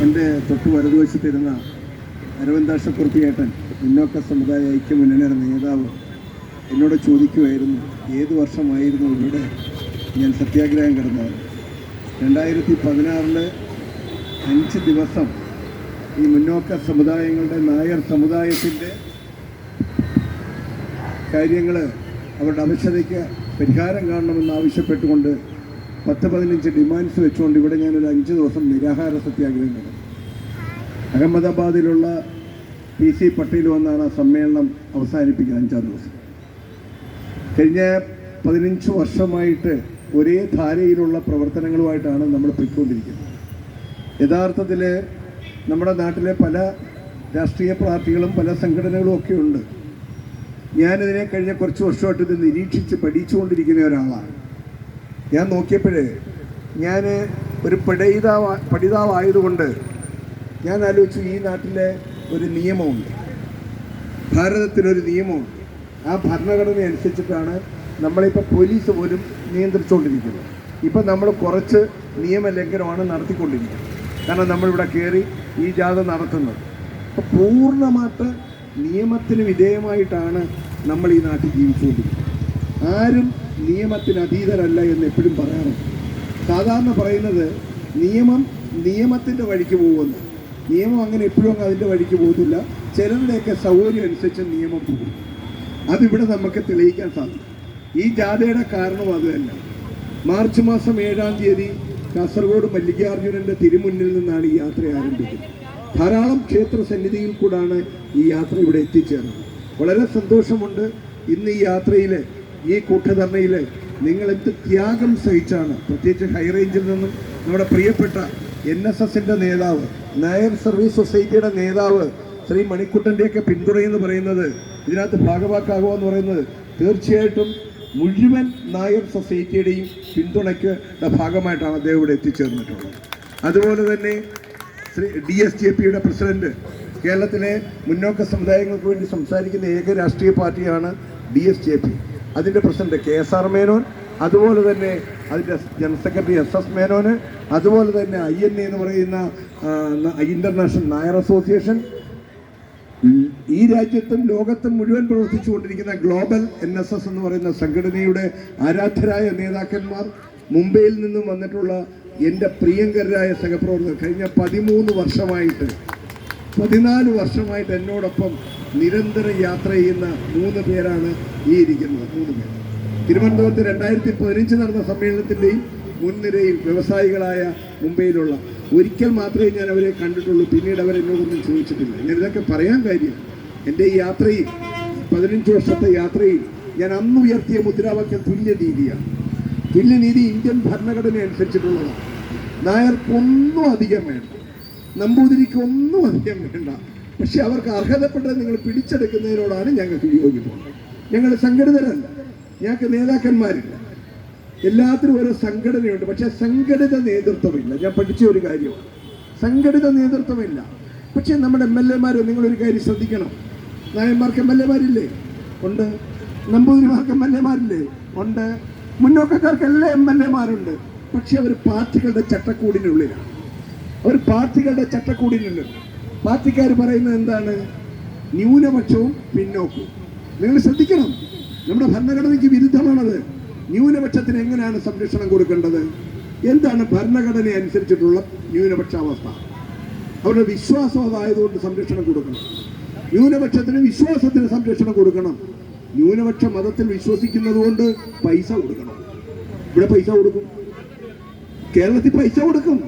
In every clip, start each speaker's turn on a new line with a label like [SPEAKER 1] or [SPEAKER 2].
[SPEAKER 1] എൻ്റെ തൊട്ട് വലതുവശത്തിരുന്ന അരവിന്ദാക്ഷക്കുറുപ്പിയേട്ടൻ മുന്നോക്ക സമുദായ ഐക്യ മുന്നണിയുടെ നേതാവ് എന്നോട് ചോദിക്കുമായിരുന്നു ഏത് വർഷമായിരുന്നു ഇവിടെ ഞാൻ സത്യാഗ്രഹം കിടന്നത്. 2016 5 ദിവസം ഈ മുന്നോക്ക സമുദായങ്ങളുടെ നായർ സമുദായത്തിൻ്റെ കാര്യങ്ങൾ അവരുടെ അവശതയ്ക്ക് പരിഹാരം കാണണമെന്ന് ആവശ്യപ്പെട്ടുകൊണ്ട് 10-15 ഡിമാൻഡ്സ് വെച്ചുകൊണ്ട് ഇവിടെ ഞാനൊരു 5 ദിവസം നിരാഹാര സത്യാഗ്രഹം നടന്നു. അഹമ്മദാബാദിലുള്ള PC പട്ടേൽ വന്നാണ് സമ്മേളനം അവസാനിപ്പിക്കുന്നത് 5-ാം ദിവസം. കഴിഞ്ഞ 15 വർഷമായിട്ട് ഒരേ ധാരയിലുള്ള പ്രവർത്തനങ്ങളുമായിട്ടാണ് നമ്മൾ പോയിക്കൊണ്ടിരിക്കുന്നത്. യഥാർത്ഥത്തിൽ നമ്മുടെ നാട്ടിലെ പല രാഷ്ട്രീയ പാർട്ടികളും പല സംഘടനകളും ഒക്കെ ഉണ്ട്. ഞാനിതിനെ കഴിഞ്ഞ കുറച്ച് വർഷമായിട്ട് ഇത് നിരീക്ഷിച്ച് പഠിച്ചുകൊണ്ടിരിക്കുന്ന ഒരാളാണ്. ഞാൻ നോക്കിയപ്പോൾ ഞാൻ ഒരു പഠിതാവായതുകൊണ്ട് ഞാൻ ആലോചിച്ചു, ഈ നാട്ടിലെ ഒരു നിയമമുണ്ട്, ഭാരതത്തിലൊരു നിയമമുണ്ട്. ആ ഭരണഘടന അനുസരിച്ചിട്ടാണ് നമ്മളിപ്പോൾ പോലീസ് പോലും നിയന്ത്രിച്ചുകൊണ്ടിരിക്കുന്നത്. ഇപ്പം നമ്മൾ കുറച്ച് നിയമലംഘനമാണ് നടത്തിക്കൊണ്ടിരിക്കുന്നത്. കാരണം നമ്മളിവിടെ കയറി ഈ ജാഥ നടത്തുന്നത്. അപ്പോൾ പൂർണ്ണമായിട്ട് നിയമത്തിന് വിധേയമായിട്ടാണ് നമ്മൾ ഈ നാട്ടിൽ ജീവിച്ചുകൊണ്ടിരിക്കുന്നത്. ആരും നിയമത്തിന് അതീതരല്ല എന്ന് എപ്പോഴും പറയാറുണ്ട്. സാധാരണ പറയുന്നത് നിയമത്തിൻ്റെ വഴിക്ക് പോകുമെന്ന്. നിയമം അങ്ങനെ എപ്പോഴും അതിൻ്റെ വഴിക്ക് പോകുന്നില്ല. ചിലരുടെയൊക്കെ സൗകര്യം അനുസരിച്ച് നിയമം പോകും. അതിവിടെ നമുക്ക് തെളിയിക്കാൻ സാധിക്കും. ഈ ജാഥയുടെ കാരണം അതുതല്ല. മാർച്ച് മാസം 7-ാം തീയതി കാസർഗോഡ് മല്ലികാർജുനൻ്റെ തിരുമുന്നിൽ നിന്നാണ് ഈ യാത്ര ആരംഭിക്കുന്നത്. ധാരാളം ക്ഷേത്ര സന്നിധിയിൽ കൂടാണ് ഈ യാത്ര ഇവിടെ എത്തിച്ചേർന്നത്. വളരെ സന്തോഷമുണ്ട്. ഇന്ന് ഈ യാത്രയിൽ, ഈ കൂട്ടധർണയിൽ നിങ്ങൾ എന്ത് ത്യാഗം സഹിച്ചാണ്, പ്രത്യേകിച്ച് ഹൈറേഞ്ചിൽ നിന്നും നമ്മുടെ പ്രിയപ്പെട്ട NSSൻ്റെ നേതാവ്, നായർ സർവീസ് സൊസൈറ്റിയുടെ നേതാവ് ശ്രീ മണിക്കുട്ടൻ്റെയൊക്കെ പിന്തുണയെന്ന് പറയുന്നത്, ഇതിനകത്ത് ഭാഗവാക്കാകുക പറയുന്നത് തീർച്ചയായിട്ടും മുഴുവൻ നായർ സൊസൈറ്റിയുടെയും പിന്തുണയ്ക്ക് ഭാഗമായിട്ടാണ് അദ്ദേഹം ഇവിടെ എത്തിച്ചേർന്നിട്ടുള്ളത്. അതുപോലെ തന്നെ ശ്രീ DSJPയുടെ പ്രസിഡന്റ്, കേരളത്തിലെ മുന്നോക്ക സമുദായങ്ങൾക്ക് വേണ്ടി സംസാരിക്കുന്ന ഏക രാഷ്ട്രീയ പാർട്ടിയാണ് DSJP. അതിൻ്റെ പ്രസിഡന്റ് KSR മേനോൻ, അതുപോലെ തന്നെ അതിൻ്റെ ജനറൽ സെക്രട്ടറി SS മേനോന്, അതുപോലെ തന്നെ INA എന്ന് പറയുന്ന ഇന്റർനാഷണൽ നായർ അസോസിയേഷൻ, ഈ രാജ്യത്തും ലോകത്തും മുഴുവൻ പ്രവർത്തിച്ചുകൊണ്ടിരിക്കുന്ന ഗ്ലോബൽ NSS എന്ന് പറയുന്ന സംഘടനയുടെ ആരാധ്യരായ നേതാക്കന്മാർ, മുംബൈയിൽ നിന്നും വന്നിട്ടുള്ള എൻ്റെ പ്രിയങ്കരായ സഹപ്രവർത്തകർ, കഴിഞ്ഞ 14 വർഷമായിട്ട് എന്നോടൊപ്പം നിരന്തരം യാത്ര ചെയ്യുന്ന 3 പേരാണ് ഈ ഇരിക്കുന്നത്. 3 പേർ തിരുവനന്തപുരത്ത് 2015 നടന്ന സമ്മേളനത്തിൻ്റെയും മുൻനിരയിൽ വ്യവസായികളായ മുംബൈയിലുള്ള. ഒരിക്കൽ മാത്രമേ ഞാൻ അവരെ കണ്ടിട്ടുള്ളൂ. പിന്നീട് അവരെന്നോടൊന്നും ചോദിച്ചിട്ടില്ല. ഞാൻ ഇതൊക്കെ പറയാൻ കാര്യം, എൻ്റെ ഈ യാത്രയിൽ, 15 വർഷത്തെ യാത്രയിൽ ഞാൻ അന്ന് ഉയർത്തിയ മുദ്രാവാക്യം തുല്യനീതിയാണ്. തുല്യനീതി ഇന്ത്യൻ ഭരണഘടന അനുസരിച്ചിട്ടുള്ളതാണ്. നായർക്കൊന്നും അധികം വേണ്ട, നമ്പൂതിരിക്കൊന്നും അധികം വേണ്ട. പക്ഷെ അവർക്ക് അർഹതപ്പെട്ടത് നിങ്ങൾ പിടിച്ചെടുക്കുന്നതിനോടാണ് ഞങ്ങൾക്ക് വിയോജിപ്പുള്ളത്. ഞങ്ങൾ സംഘടിതരല്ല, ഞങ്ങൾക്ക് നേതാക്കന്മാരില്ല. എല്ലാത്തിനും ഓരോ സംഘടനയുണ്ട്, പക്ഷെ സംഘടിത നേതൃത്വമില്ല. ഞാൻ പഠിച്ച ഒരു കാര്യമാണ്, സംഘടിത നേതൃത്വമില്ല. പക്ഷെ നമ്മുടെ MLA-മാർ, നിങ്ങളൊരു കാര്യം ശ്രദ്ധിക്കണം, നായന്മാർക്ക് MLA-മാരില്ലേ? ഉണ്ട്. നമ്പൂതിരിമാർക്ക് MLA-മാരില്ലേ? ഉണ്ട്. മുന്നോക്കക്കാർക്കെല്ലാം MLA-മാരുണ്ട്. പക്ഷെ അവർ പാർട്ടികളുടെ ചട്ടക്കൂടിനുള്ളിലാണ്. പാർട്ടിക്കാർ പറയുന്നത് എന്താണ്? ന്യൂനപക്ഷവും പിന്നോക്കവും. നിങ്ങൾ ശ്രദ്ധിക്കണം, നമ്മുടെ ഭരണഘടനയ്ക്ക് വിരുദ്ധമാണത്. ന്യൂനപക്ഷത്തിന് എങ്ങനെയാണ് സംരക്ഷണം കൊടുക്കേണ്ടത്? എന്താണ് ഭരണഘടന അനുസരിച്ചിട്ടുള്ള ന്യൂനപക്ഷാവസ്ഥ? അവരുടെ വിശ്വാസം അതായതുകൊണ്ട് സംരക്ഷണം കൊടുക്കണം. ന്യൂനപക്ഷത്തിന് വിശ്വാസത്തിന് സംരക്ഷണം കൊടുക്കണം. ന്യൂനപക്ഷ മതത്തിൽ വിശ്വസിക്കുന്നത് കൊണ്ട് പൈസ കൊടുക്കണം. ഇവിടെ പൈസ കൊടുക്കും, കേരളത്തിൽ പൈസ കൊടുക്കും.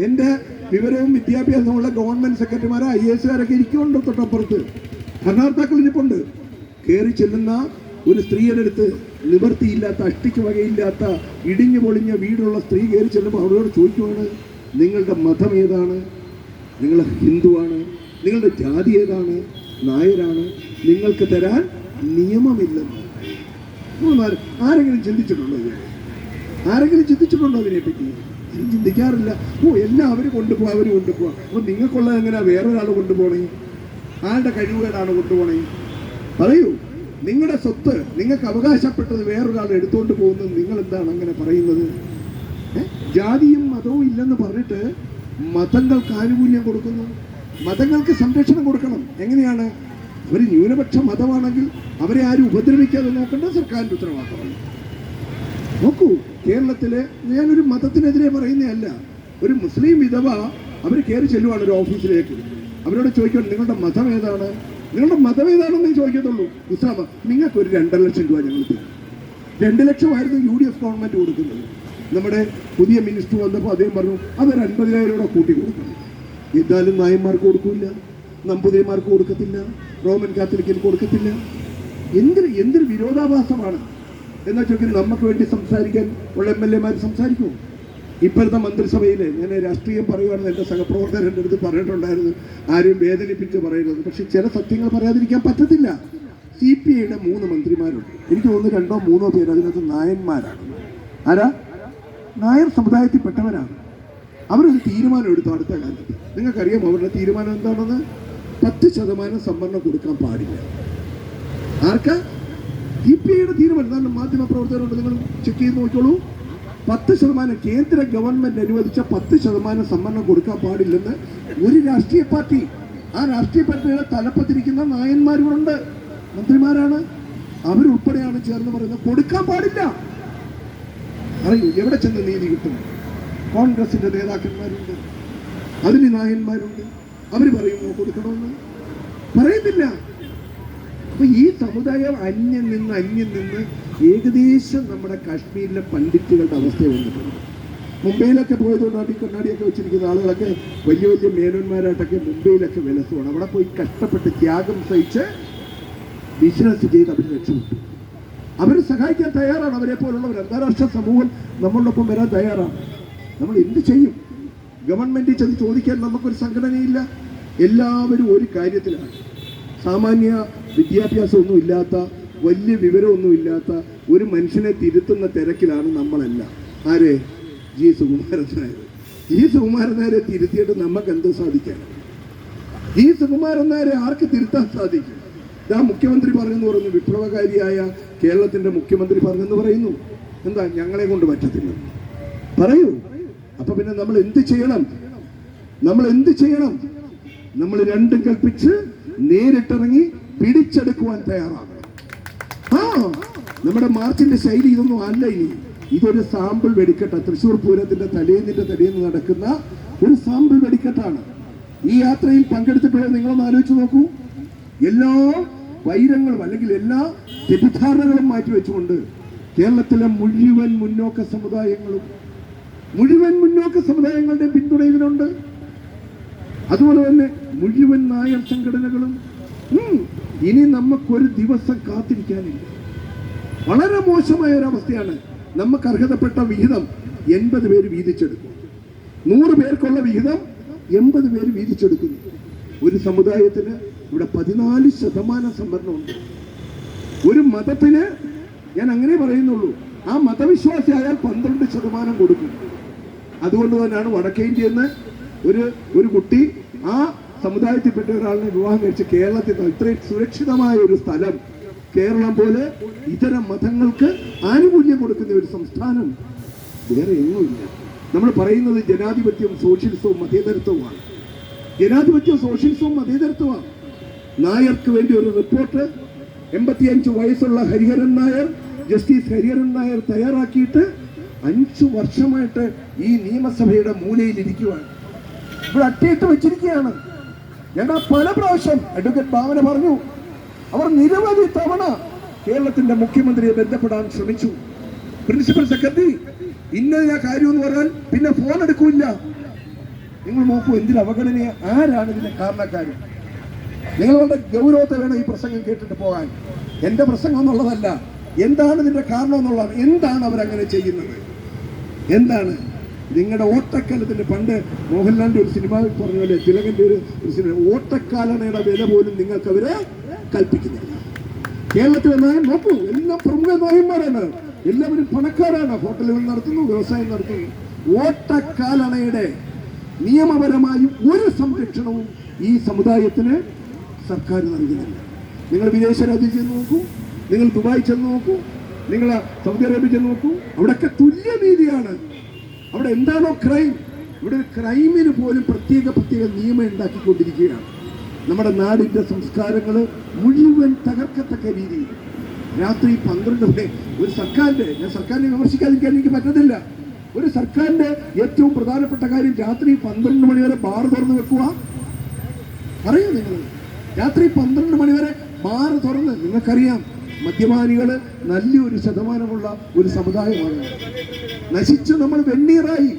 [SPEAKER 1] എൻ്റെ വിവരവും വിദ്യാഭ്യാസമുള്ള ഗവൺമെൻറ് സെക്രട്ടറിമാരെ IAS-കാരൊക്കെ ഇരിക്കുന്നുണ്ട് തൊട്ടപ്പുറത്ത്. ഭരണകർത്താക്കൾ ഇരിപ്പുണ്ട്. കയറി ചെല്ലുന്ന ഒരു സ്ത്രീയുടെ അടുത്ത് നിവൃത്തിയില്ലാത്ത, അഷ്ടിക്ക് വകയില്ലാത്ത, ഇടിഞ്ഞു പൊളിഞ്ഞ വീടുള്ള സ്ത്രീ കയറി ചെല്ലുമ്പോൾ അവരോട് ചോദിക്കുവാണ്, നിങ്ങളുടെ മതം ഏതാണ്? നിങ്ങൾ ഹിന്ദുവാണ്? നിങ്ങളുടെ ജാതി ഏതാണ്? നായരാണ്? നിങ്ങൾക്ക് തരാൻ നിയമമില്ലെന്ന്. ആരെങ്കിലും ചിന്തിച്ചിട്ടുണ്ടോ അതിനെപ്പറ്റി? ചിന്തിക്കാറില്ല. എല്ലാം അവർ കൊണ്ടുപോവാ. അപ്പോൾ നിങ്ങൾക്കുള്ളത് എങ്ങനെയാ വേറൊരാൾ കൊണ്ടുപോകണേ? ആരുടെ കഴിവുകേടാണ് കൊണ്ടുപോകണേ? പറയൂ. നിങ്ങളുടെ സ്വത്ത് നിങ്ങൾക്ക് അവകാശപ്പെട്ടത് വേറൊരാൾ എടുത്തുകൊണ്ട് പോകുന്നത് നിങ്ങൾ എന്താണ് അങ്ങനെ പറയുന്നത്? ജാതിയും മതവും ഇല്ലെന്ന് പറഞ്ഞിട്ട് മതങ്ങൾക്ക് ആനുകൂല്യം കൊടുക്കുന്നു, മതങ്ങൾക്ക് സംരക്ഷണം കൊടുക്കണം. എങ്ങനെയാണ്? അവർ ന്യൂനപക്ഷ മതമാണെങ്കിൽ അവരെ ആരും ഉപദ്രവിക്കാതെ നോക്കേണ്ടത് സർക്കാരിൻ്റെ ഉത്തരവാദിത്തമാണ്. നോക്കൂ, കേരളത്തിലെ ഞാനൊരു മതത്തിനെതിരെ പറയുന്നതല്ല, ഒരു മുസ്ലിം വിധവ അവർ കയറി ചെല്ലുവാണ് ഒരു ഓഫീസിലേക്ക്. അവരോട് ചോദിക്കണം, നിങ്ങളുടെ മതം ഏതാണ്, നിങ്ങളുടെ മതം ഏതാണെന്നേ ചോദിക്കത്തുള്ളൂ. ഇസ്ലാം. നിങ്ങൾക്ക് ഒരു 2.5 ലക്ഷം രൂപ ഞങ്ങൾ തരും. 2 ലക്ഷമായിരുന്നു UDF ഗവൺമെൻറ് കൊടുക്കുന്നത്. നമ്മുടെ പുതിയ മിനിസ്റ്റർ വന്നപ്പോൾ അദ്ദേഹം പറഞ്ഞു അതൊരു 50,000 രൂപ കൂട്ടി കൊടുക്കണം. എന്തായാലും നായന്മാർക്ക് കൊടുക്കില്ല, നമ്പൂതിരിമാർക്ക് കൊടുക്കത്തില്ല, റോമൻ കാത്തലിക്കിന് കൊടുക്കത്തില്ല. എന്തൊരു വിരോധാഭാസമാണ് എന്നാ ചോദിക്കുന്നത്. നമുക്ക് വേണ്ടി സംസാരിക്കാൻ ഉള്ള MLA മാർ സംസാരിക്കുമോ? ഇപ്പോഴത്തെ മന്ത്രിസഭയിൽ ഞാൻ രാഷ്ട്രീയം പറയുവാണെന്ന് എൻ്റെ സഹപ്രവർത്തകരുടെ അടുത്ത് പറഞ്ഞിട്ടുണ്ടായിരുന്നു, ആരെയും വേദനിപ്പിച്ച് പറയരുത്. പക്ഷെ ചില സത്യങ്ങൾ പറയാതിരിക്കാൻ പറ്റത്തില്ല. CPIയുടെ 3 മന്ത്രിമാരുണ്ട്. എനിക്ക് തോന്നുന്നു 2 or 3 പേര് അതിനകത്ത് നായന്മാരാണ്. ആരാ? നായർ സമുദായത്തിൽപ്പെട്ടവരാണ്. അവരൊരു തീരുമാനം എടുത്തു അടുത്ത കാലത്ത്. നിങ്ങൾക്കറിയാം അവരുടെ തീരുമാനം എന്താണെന്ന്? 10% സംവരണം കൊടുക്കാൻ പാടില്ല. ആർക്കാ? CPIയുടെ തീരുമാനം. കാരണം മാധ്യമ പ്രവർത്തകരുണ്ട്, നിങ്ങൾ ചെക്ക് ചെയ്ത് നോക്കിക്കോളൂ. 10% കേന്ദ്ര ഗവൺമെന്റ് അനുവദിച്ച 10% സംവരണം കൊടുക്കാൻ പാടില്ലെന്ന് ഒരു രാഷ്ട്രീയ പാർട്ടി, ആ രാഷ്ട്രീയ പാർട്ടിയുടെ തലപ്പത്തിരിക്കുന്ന നായന്മാരുണ്ട്, മന്ത്രിമാരാണ്, അവരുൾപ്പെടെയാണ് ചേർന്ന് പറയുന്നത് കൊടുക്കാൻ പാടില്ല. അറിയൂ, എവിടെ ചെന്ന് നീതി കിട്ടും? കോൺഗ്രസിന്റെ നേതാക്കന്മാരുണ്ട്, അതിന് നായന്മാരുണ്ട്, അവർ പറയുന്നു കൊടുക്കണമെന്ന്, പറയുന്നില്ല. അപ്പൊ ഈ സമുദായം അന്യം നിന്ന് ഏകദേശം നമ്മുടെ കാശ്മീരിലെ പണ്ഡിറ്റുകളുടെ അവസ്ഥ വന്നിട്ടുണ്ട്. മുംബൈയിലൊക്കെ പോയതുകൊണ്ടാണ് ഈ കണ്ണാടിയൊക്കെ വെച്ചിരിക്കുന്ന ആളുകളൊക്കെ വലിയ വലിയ മേനോന്മാരായിട്ടൊക്കെ മുംബൈയിലൊക്കെ വിലസുവാണ്. അവിടെ പോയി കഷ്ടപ്പെട്ട് ത്യാഗം സഹിച്ച് ബിസിനസ് ചെയ്ത് അവർ രക്ഷപ്പെട്ടു. അവർ സഹായിക്കാൻ തയ്യാറാണ്. അവരെ പോലുള്ളവർ, അന്താരാഷ്ട്ര സമൂഹം നമ്മളോടൊപ്പം വരാൻ തയ്യാറാണ്. നമ്മൾ എന്ത് ചെയ്യും? ഗവൺമെന്റിൽ ചെന്ന് ചോദിക്കാൻ നമുക്കൊരു സംഘടനയില്ല. എല്ലാവരും ഒരു കാര്യത്തിലാണ്. സാമാന്യ വിദ്യാഭ്യാസമൊന്നും ഇല്ലാത്ത, വലിയ വിവരമൊന്നുമില്ലാത്ത ഒരു മനുഷ്യനെ തിരുത്തുന്ന തിരക്കിലാണ് നമ്മളെല്ലാം. ആരെ? ജി സുകുമാരൻ നായർ. ജി സുകുമാരൻ നായരെ തിരുത്തിയിട്ട് നമുക്ക് എന്ത് സാധിക്കാൻ? ജി സുകുമാരൻ നായരെ ആർക്ക് തിരുത്താൻ സാധിക്കും? ഇതാ മുഖ്യമന്ത്രി പറഞ്ഞെന്ന് പറയുന്നു, വിപ്ലവകാരിയായ കേരളത്തിന്റെ മുഖ്യമന്ത്രി പറഞ്ഞെന്ന് പറയുന്നു. എന്താ? ഞങ്ങളെ കൊണ്ട് പറ്റത്തില്ല പറയൂ. അപ്പൊ പിന്നെ നമ്മൾ എന്ത് ചെയ്യണം? നമ്മൾ രണ്ടും കൽപ്പിച്ച് നേരിട്ടിറങ്ങി പിടിച്ചെടുക്കുവാൻ തയ്യാറാകണം. നമ്മുടെ മാർച്ചിന്റെ ശൈലി ഇതൊന്നും അല്ല. ഇതൊരു സാമ്പിൾ വെടിക്കെട്ട, തൃശ്ശൂർ പൂരത്തിന്റെ തലേന്ന് നടക്കുന്ന ഒരു സാമ്പിൾ വെടിക്കെട്ടാണ്. ഈ യാത്രയിൽ പങ്കെടുത്തിട്ടുള്ള നിങ്ങളൊന്ന് ആലോചിച്ച് നോക്കൂ. എല്ലാ വൈരങ്ങളും അല്ലെങ്കിൽ എല്ലാ തെറ്റിദ്ധാരണകളും മാറ്റിവെച്ചുകൊണ്ട് കേരളത്തിലെ മുഴുവൻ മുന്നോക്ക സമുദായങ്ങളുടെ പിന്തുണ ഇതിനുണ്ട്. അതുപോലെ തന്നെ മുഴുവൻ നായർ സംഘടനകളും. ഇനി നമുക്കൊരു ദിവസം കാത്തിരിക്കാനില്ല. വളരെ മോശമായ ഒരവസ്ഥയാണ്. നമുക്ക് അർഹതപ്പെട്ട വിഹിതം 80 പേര് വീതിച്ചെടുക്കും. 100 പേർക്കുള്ള വിഹിതം 80 പേര് വീതിച്ചെടുക്കുന്നു. ഒരു സമുദായത്തിന് ഇവിടെ 14% സംവരണമുണ്ട്. ഒരു മതത്തിന്, ഞാൻ അങ്ങനെ പറയുന്നുള്ളൂ, ആ മതവിശ്വാസി ആയാൽ 12% കൊടുക്കും. അതുകൊണ്ട് തന്നെയാണ് വടക്കേ ഇന്ത്യയിൽ നിന്ന് ഒരു കുട്ടി ആ സമുദായത്തിൽപ്പെട്ട ഒരാളിനെ വിവാഹം കഴിച്ച് കേരളത്തിൽ ഇത്രയും സുരക്ഷിതമായ ഒരു സ്ഥലം, കേരളം പോലെ ഇതര മതങ്ങൾക്ക് ആനുകൂല്യം കൊടുക്കുന്ന ഒരു സംസ്ഥാനം വേറെ എങ്ങുമില്ല. നമ്മൾ പറയുന്നത് ജനാധിപത്യവും സോഷ്യലിസവും മതേതരത്വമാണ്. നായർക്ക് വേണ്ടി ഒരു റിപ്പോർട്ട് 85 വയസ്സുള്ള ഹരിഹരൻ നായർ, ജസ്റ്റിസ് ഹരിഹരൻ നായർ തയ്യാറാക്കിയിട്ട് 5 വർഷമായിട്ട് ഈ നിയമസഭയുടെ മൂലയിലിരിക്കുകയാണ്. ഇവിടെ അട്ടിയിട്ട് വെച്ചിരിക്കുകയാണ്. ഞങ്ങൾ പല പ്രാവശ്യം അഡ്വക്കേറ്റ് ഭാവന പറഞ്ഞു, അവർ നിരവധി തവണ കേരളത്തിന്റെ മുഖ്യമന്ത്രിയെ ബന്ധപ്പെടാൻ ശ്രമിച്ചു. പ്രിൻസിപ്പൽ സെക്രട്ടറി ഇന്ന കാര്യം എന്ന് പറഞ്ഞാൽ പിന്നെ ഫോൺ എടുക്കൂല്ല. നിങ്ങൾ നോക്കൂ, എന്തിന് അവഗണനയ? ആരാണ് ഇതിന്റെ കാരണക്കാരൻ? നിങ്ങളുടെ ഗൗരവത്തെ വേണം ഈ പ്രസംഗം കേട്ടിട്ട് പോകാൻ. എന്റെ പ്രസംഗം എന്നുള്ളതല്ല, എന്താണ് ഇതിന്റെ കാരണം എന്നുള്ളതാണ്. എന്താണ് അവരങ്ങനെ ചെയ്യുന്നത്? എന്താണ് നിങ്ങളുടെ ഓട്ടക്കാലത്തിന്റെ? പണ്ട് മോഹൻലാലിന്റെ ഒരു സിനിമ പറഞ്ഞ പോലെ, തിലകന്റെ ഒരു സിനിമ, ഓട്ടക്കാലണയുടെ വില പോലും നിങ്ങൾക്ക് അവര് കൽപ്പിക്കുന്നില്ല. കേരളത്തിൽ നോക്കൂ, എല്ലാം പ്രമുഖ നായന്മാരാണ്, എല്ലാവരും പണക്കാരാണ്, ഹോട്ടലുകൾ നടത്തുന്നു, വ്യവസായം നടത്തുന്നു. ഓട്ടക്കാലണയുടെ നിയമപരമായി ഒരു സംരക്ഷണവും ഈ സമുദായത്തിന് സർക്കാർ നൽകുന്നില്ല. നിങ്ങൾ വിദേശ രാജ്യം ചെന്ന് നോക്കൂ, നിങ്ങൾ ദുബായ് ചെന്ന് നോക്കൂ, നിങ്ങൾ സൗദി അറേബ്യ ചെന്ന് നോക്കൂ, അവിടെയൊക്കെ തുല്യനീതിയാണ്. അവിടെ എന്താണോ ക്രൈം, ഇവിടെ ഒരു ക്രൈമിന് പോലും പ്രത്യേക നിയമം ഉണ്ടാക്കിക്കൊണ്ടിരിക്കുകയാണ്. നമ്മുടെ നാടിൻ്റെ സംസ്കാരങ്ങൾ മുഴുവൻ തകർക്കത്തക്ക രീതിയിൽ രാത്രി 12 മണി ഒരു സർക്കാരിൻ്റെ, ഞാൻ സർക്കാരിനെ വിമർശിക്കാതിരിക്കാൻ എനിക്ക് പറ്റത്തില്ല, ഒരു സർക്കാരിൻ്റെ ഏറ്റവും പ്രധാനപ്പെട്ട കാര്യം രാത്രി 12 മണി വരെ ബാർ തുറന്ന് വെക്കുക. അറിയോ നിങ്ങൾ? രാത്രി 12 മണി വരെ ബാർ തുറന്ന്, നിങ്ങൾക്കറിയാം മദ്യപാനികൾ നല്ലൊരു ശതമാനമുള്ള ഒരു സമുദായമാണ്. നശിച്ച് നമ്മൾ വെണ്ണീറായി.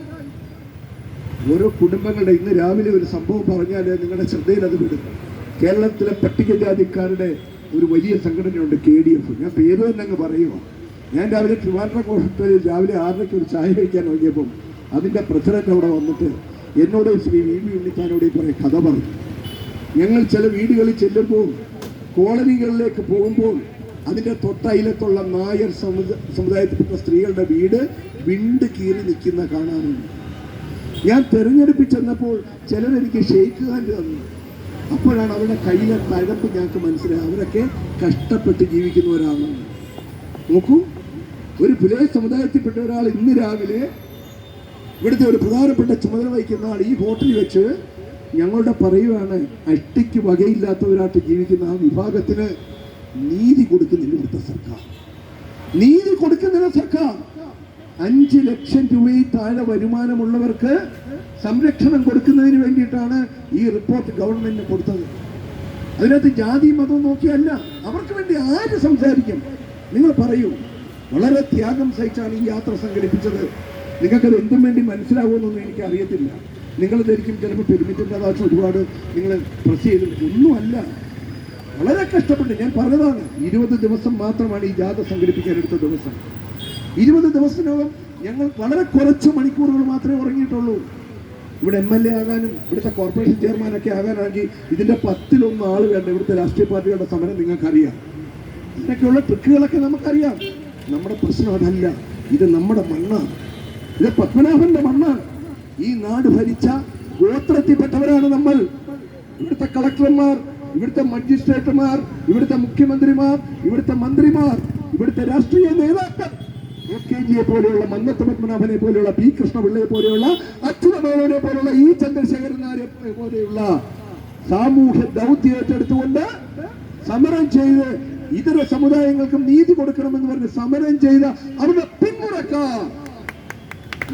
[SPEAKER 1] ഓരോ കുടുംബങ്ങളുടെ ഇന്ന് രാവിലെ ഒരു സംഭവം പറഞ്ഞാൽ നിങ്ങളുടെ ശ്രദ്ധയിൽ അത് വിടും. കേരളത്തിലെ പട്ടികജാതിക്കാരുടെ ഒരു വലിയ സംഘടനയുണ്ട്, KDF. ഞാൻ പേര് തന്നെ അങ്ങ് പറയുക. ഞാൻ രാവിലെ ട്രിവാൻഡ്രം ഹോട്ടലിൽ രാവിലെ 6:30 ഒരു ചായ കഴിക്കാൻ നോക്കിയപ്പം അതിൻ്റെ പ്രസിഡന്റ് അവിടെ വന്നിട്ട് എന്നോട് ശ്രീ VV ഉണ്ണിത്താനോട് കുറേ കഥ പറഞ്ഞു. ഞങ്ങൾ ചില വീടുകളിൽ ചെല്ലുമ്പോൾ, കോളനികളിലേക്ക് പോകുമ്പോൾ അതിൻ്റെ തൊട്ടയിലത്തുള്ള നായർ സമുദായത്തിൽപ്പെട്ട സ്ത്രീകളുടെ വീട് വിണ്ട് കീറി നിൽക്കുന്ന കാണാനുണ്ട്. ഞാൻ തെരഞ്ഞെടുപ്പിൽ ചെന്നപ്പോൾ ചിലരെനിക്ക് ഷെയ്ക്ക് ഹാൻഡ് തന്നു. അപ്പോഴാണ് അവരുടെ കയ്യിലെ തഴപ്പ് ഞങ്ങൾക്ക് മനസ്സിലായി, അവരൊക്കെ കഷ്ടപ്പെട്ട് ജീവിക്കുന്നവരാണ്. നോക്കൂ, ഒരു പുലയ സമുദായത്തിൽപ്പെട്ട ഒരാൾ ഇന്ന് രാവിലെ ഇവിടുത്തെ ഒരു പ്രധാനപ്പെട്ട ചുമതല വഹിക്കുന്ന ആൾ ഈ ഹോട്ടലിൽ വെച്ച് ഞങ്ങളുടെ പറയുകയാണ്, അഷ്ടിക്ക് വകയില്ലാത്തവരായിട്ട് ജീവിക്കുന്ന ആ വിഭാഗത്തിന് നീതി കൊടുക്കുന്നില്ല ഇവിടുത്തെ സർക്കാർ. നീതി കൊടുക്കുന്നില്ല സർക്കാർ. 5 ലക്ഷം രൂപയിൽ താഴെ വരുമാനമുള്ളവർക്ക് സംരക്ഷണം കൊടുക്കുന്നതിന് വേണ്ടിയിട്ടാണ് ഈ റിപ്പോർട്ട് ഗവൺമെന്റിന് കൊടുത്തത്. അതിനകത്ത് ജാതി മതവും നോക്കിയല്ല, അവർക്ക് വേണ്ടി ആര് സംസാരിക്കും? നിങ്ങൾ പറയൂ. വളരെ ത്യാഗം സഹിച്ചാണ് ഈ യാത്ര സംഘടിപ്പിച്ചത്. നിങ്ങൾക്കത് എന്തും വേണ്ടി മനസ്സിലാവുമെന്നൊന്നും എനിക്ക് അറിയത്തില്ല. നിങ്ങൾ ധരിക്കും ചിലപ്പോൾ പെരുമിറ്റിൻ്റെ ആവശ്യം ഒരുപാട് നിങ്ങൾ പ്രസ് ചെയ്ത്, ഒന്നുമല്ല. വളരെ കഷ്ടപ്പെട്ട് ഞാൻ പറഞ്ഞതാണ്. 20 ദിവസം മാത്രമാണ് ഈ ജാഥ സംഘടിപ്പിക്കാൻ എടുത്ത ദിവസം. 20 ദിവസത്തിനകം ഞങ്ങൾ വളരെ കുറച്ച് മണിക്കൂറുകൾ മാത്രമേ ഉറങ്ങിയിട്ടുള്ളൂ. ഇവിടെ MLA ആകാനും ഇവിടുത്തെ കോർപ്പറേഷൻ ചെയർമാനൊക്കെ ആകാനാണെങ്കിൽ ഇതിൻ്റെ 10-1 ആൾ വേണ്ട. ഇവിടുത്തെ രാഷ്ട്രീയ പാർട്ടികളുടെ സമരം നിങ്ങൾക്കറിയാം. ഇതിനൊക്കെയുള്ള ട്രിക്കുകളൊക്കെ നമുക്കറിയാം. നമ്മുടെ പ്രശ്നം അതല്ല. ഇത് നമ്മുടെ മണ്ണാണ്. ഇത് പത്മനാഭന്റെ മണ്ണാണ്. ഈ നാട് ഭരിച്ച ഗോത്രത്തിൽപ്പെട്ടവരാണ് നമ്മൾ. ഇവിടുത്തെ കളക്ടർമാർ, ഇവിടുത്തെ മജിസ്ട്രേറ്റുമാർ, ഇവിടുത്തെ മുഖ്യമന്ത്രിമാർ, ഇവിടുത്തെ മന്ത്രിമാർ, ഇവിടുത്തെ രാഷ്ട്രീയ നേതാക്കൾ, KGയെ പോലെയുള്ള, മന്നത്ത് പത്മനാഭനെ പോലെയുള്ള, P കൃഷ്ണപിള്ളയെ പോലെയുള്ള, അച്യുതമേനോനെ പോലെയുള്ള, ഈ ചന്ദ്രശേഖരനാരെ പോലെയുള്ള സാമൂഹ്യ ദൗത്യം ഏറ്റെടുത്തുകൊണ്ട് സമരം ചെയ്ത് ഇതര സമുദായങ്ങൾക്കും നീതി കൊടുക്കണമെന്ന് പറഞ്ഞ് സമരം ചെയ്ത അവരുടെ പിന്മുറക്കാർ.